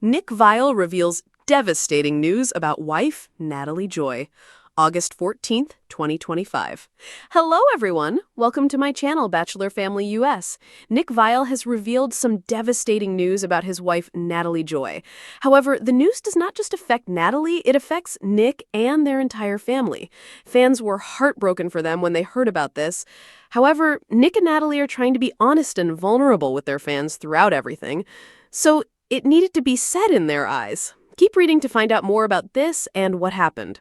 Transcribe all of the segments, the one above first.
Nick Viall reveals devastating news about wife Natalie Joy. August 14th, 2025. Hello, everyone. Welcome to my channel, Bachelor Family US. Nick Viall has revealed some devastating news about his wife, Natalie Joy. However, the news does not just affect Natalie, it affects Nick and their entire family. Fans were heartbroken for them when they heard about this. However, Nick and Natalie are trying to be honest and vulnerable with their fans throughout everything. So it needed to be said in their eyes. Keep reading to find out more about this and what happened.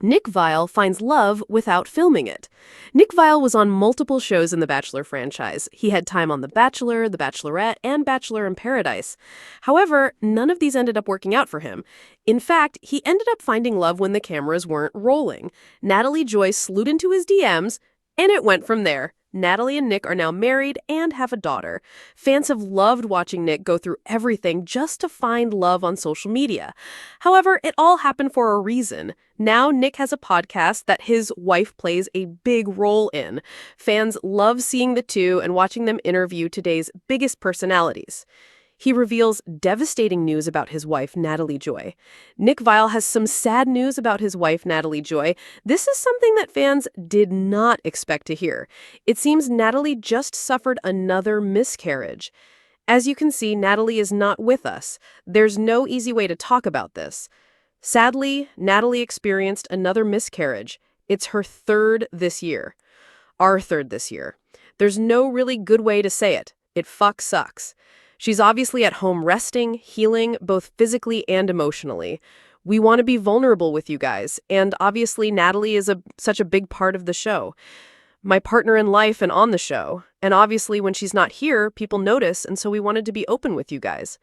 Nick Viall finds love without filming it. Nick Viall was on multiple shows in the Bachelor franchise. He had time on The Bachelor, The Bachelorette, and Bachelor in Paradise. However, none of these ended up working out for him. In fact, he ended up finding love when the cameras weren't rolling. Natalie Joy slewed into his DMs, and it went from there. Natalie and Nick are now married and have a daughter. Fans have loved watching Nick go through everything just to find love on social media. However, it all happened for a reason. Now Nick has a podcast that his wife plays a big role in. Fans love seeing the two and watching them interview today's biggest personalities. He reveals devastating news about his wife, Natalie Joy. Nick Viall has some sad news about his wife, Natalie Joy. This is something that fans did not expect to hear. It seems Natalie just suffered another miscarriage. As you can see, Natalie is not with us. There's no easy way to talk about this. Sadly, Natalie experienced another miscarriage. It's her third this year. Our third this year. There's no really good way to say it. It sucks. She's obviously at home resting, healing, both physically and emotionally. We want to be vulnerable with you guys, and obviously Natalie is such a big part of the show. My partner in life and on the show, and obviously when she's not here, people notice, and so we wanted to be open with you guys.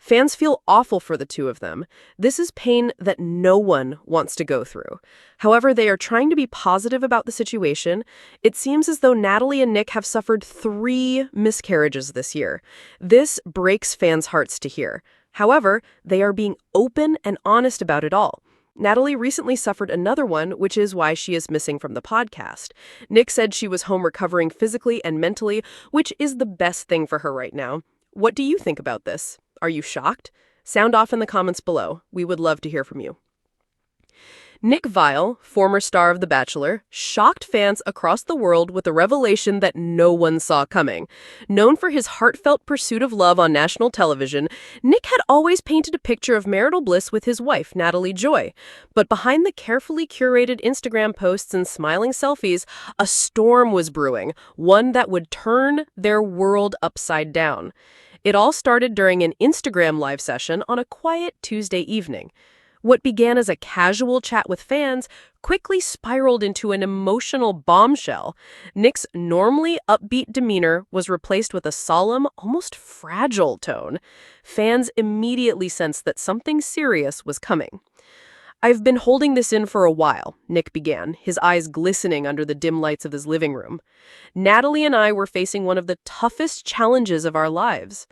Fans feel awful for the two of them. This is pain that no one wants to go through. However, they are trying to be positive about the situation. It seems as though Natalie and Nick have suffered 3 miscarriages this year. This breaks fans' hearts to hear. However, they are being open and honest about it all. Natalie recently suffered another one, which is why she is missing from the podcast. Nick said she was home recovering physically and mentally, which is the best thing for her right now. What do you think about this? Are you shocked? Sound off in the comments below. We would love to hear from you. Nick Viall, former star of The Bachelor, shocked fans across the world with a revelation that no one saw coming. Known for his heartfelt pursuit of love on national television, Nick had always painted a picture of marital bliss with his wife, Natalie Joy. But behind the carefully curated Instagram posts and smiling selfies, a storm was brewing, one that would turn their world upside down. It all started during an Instagram live session on a quiet Tuesday evening. What began as a casual chat with fans quickly spiraled into an emotional bombshell. Nick's normally upbeat demeanor was replaced with a solemn, almost fragile tone. Fans immediately sensed that something serious was coming. "I've been holding this in for a while," Nick began, his eyes glistening under the dim lights of his living room. "Natalie and I were facing one of the toughest challenges of our lives."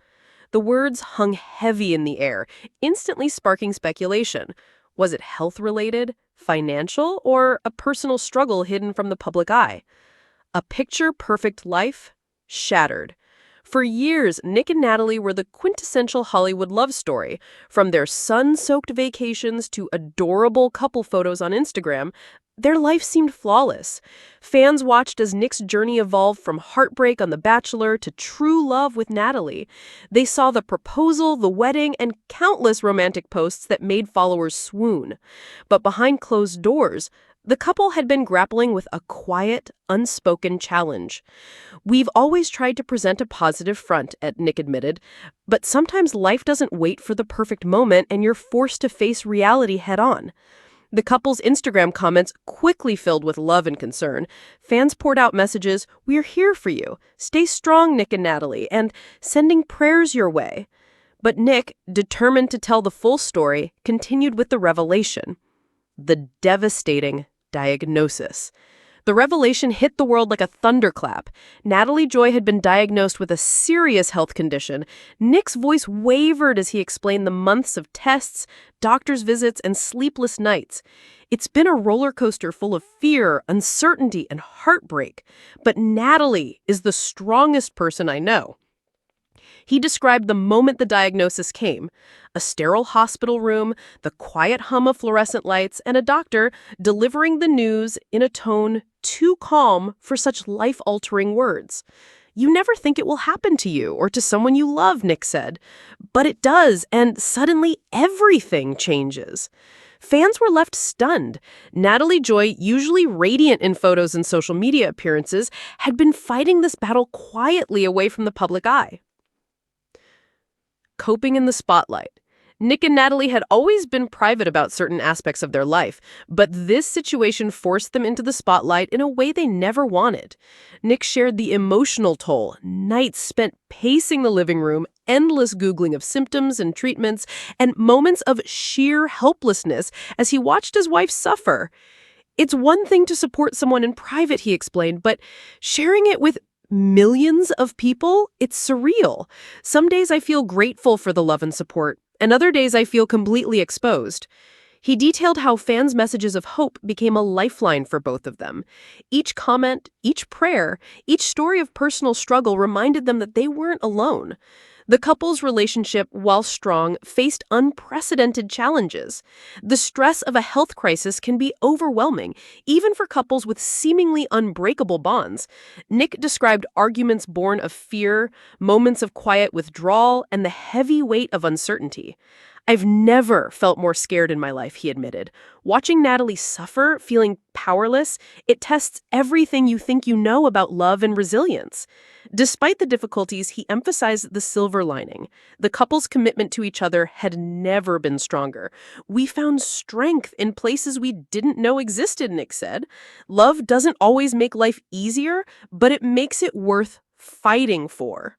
The words hung heavy in the air, instantly sparking speculation. Was it health-related, financial, or a personal struggle hidden from the public eye? A picture-perfect life shattered. For years, Nick and Natalie were the quintessential Hollywood love story. From their sun-soaked vacations to adorable couple photos on Instagram, their life seemed flawless. Fans watched as Nick's journey evolved from heartbreak on The Bachelor to true love with Natalie. They saw the proposal, the wedding, and countless romantic posts that made followers swoon. But behind closed doors, the couple had been grappling with a quiet, unspoken challenge. "We've always tried to present a positive front," Nick admitted, "but sometimes life doesn't wait for the perfect moment and you're forced to face reality head-on." The couple's Instagram comments quickly filled with love and concern. Fans poured out messages, "We're here for you. Stay strong, Nick and Natalie," and sending prayers your way. But Nick, determined to tell the full story, continued with the revelation. The devastating diagnosis. The revelation hit the world like a thunderclap. Natalie Joy had been diagnosed with a serious health condition. Nick's voice wavered as he explained the months of tests, doctor's visits, and sleepless nights. "It's been a roller coaster full of fear, uncertainty, and heartbreak. But Natalie is the strongest person I know." He described the moment the diagnosis came: a sterile hospital room, the quiet hum of fluorescent lights, and a doctor delivering the news in a tone too calm for such life-altering words. "You never think it will happen to you or to someone you love," Nick said. But it does, and suddenly everything changes. Fans were left stunned. Natalie Joy, usually radiant in photos and social media appearances, had been fighting this battle quietly away from the public eye. Coping in the spotlight. Nick and Natalie had always been private about certain aspects of their life, but this situation forced them into the spotlight in a way they never wanted. Nick shared the emotional toll, nights spent pacing the living room, endless Googling of symptoms and treatments, and moments of sheer helplessness as he watched his wife suffer. "It's one thing to support someone in private," he explained, "but sharing it with millions of people, it's surreal. Some days I feel grateful for the love and support, and other days I feel completely exposed." He detailed how fans' messages of hope became a lifeline for both of them. Each comment, each prayer, each story of personal struggle reminded them that they weren't alone. The couple's relationship, while strong, faced unprecedented challenges. The stress of a health crisis can be overwhelming, even for couples with seemingly unbreakable bonds. Nick described arguments born of fear, moments of quiet withdrawal, and the heavy weight of uncertainty. "I've never felt more scared in my life," he admitted. "Watching Natalie suffer, feeling powerless, it tests everything you think you know about love and resilience." Despite the difficulties, he emphasized the silver lining. The couple's commitment to each other had never been stronger. "We found strength in places we didn't know existed," Nick said. "Love doesn't always make life easier, but it makes it worth fighting for."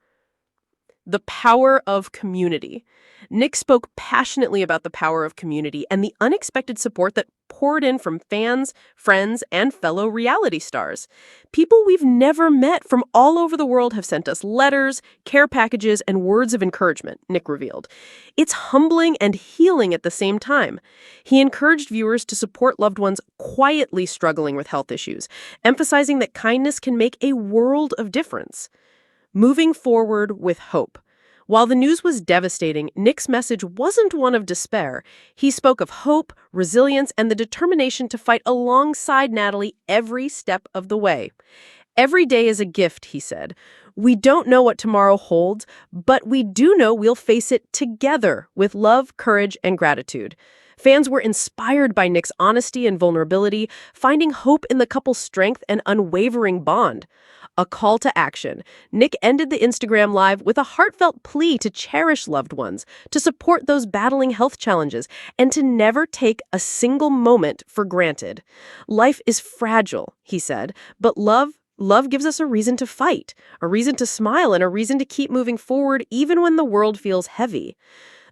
The power of community. Nick spoke passionately about the power of community and the unexpected support that poured in from fans, friends, and fellow reality stars. People we've never met from all over the world have sent us letters, care packages, and words of encouragement, Nick revealed. "It's humbling and healing at the same time." He encouraged viewers to support loved ones quietly struggling with health issues, emphasizing that kindness can make a world of difference. Moving forward with hope. While the news was devastating, Nick's message wasn't one of despair. He spoke of hope, resilience, and the determination to fight alongside Natalie every step of the way. "Every day is a gift," he said. "We don't know what tomorrow holds, but we do know we'll face it together with love, courage, and gratitude." Fans were inspired by Nick's honesty and vulnerability, finding hope in the couple's strength and unwavering bond. A call to action. Nick ended the Instagram Live with a heartfelt plea to cherish loved ones, to support those battling health challenges, and to never take a single moment for granted. "Life is fragile," he said, "but Love gives us a reason to fight, a reason to smile, and a reason to keep moving forward even when the world feels heavy."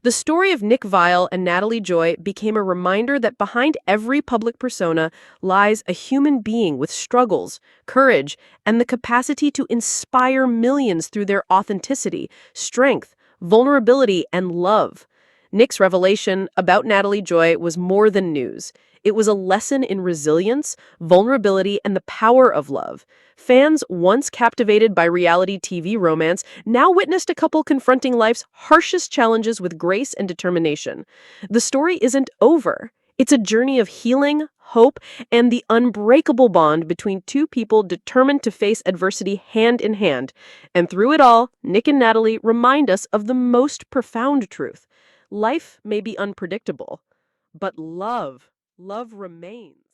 The story of Nick Viall and Natalie Joy became a reminder that behind every public persona lies a human being with struggles, courage, and the capacity to inspire millions through their authenticity, strength, vulnerability, and love. Nick's revelation about Natalie Joy was more than news. It was a lesson in resilience, vulnerability, and the power of love. Fans, once captivated by reality TV romance, now witnessed a couple confronting life's harshest challenges with grace and determination. The story isn't over. It's a journey of healing, hope, and the unbreakable bond between two people determined to face adversity hand in hand. And through it all, Nick and Natalie remind us of the most profound truth. Life may be unpredictable, but love remains.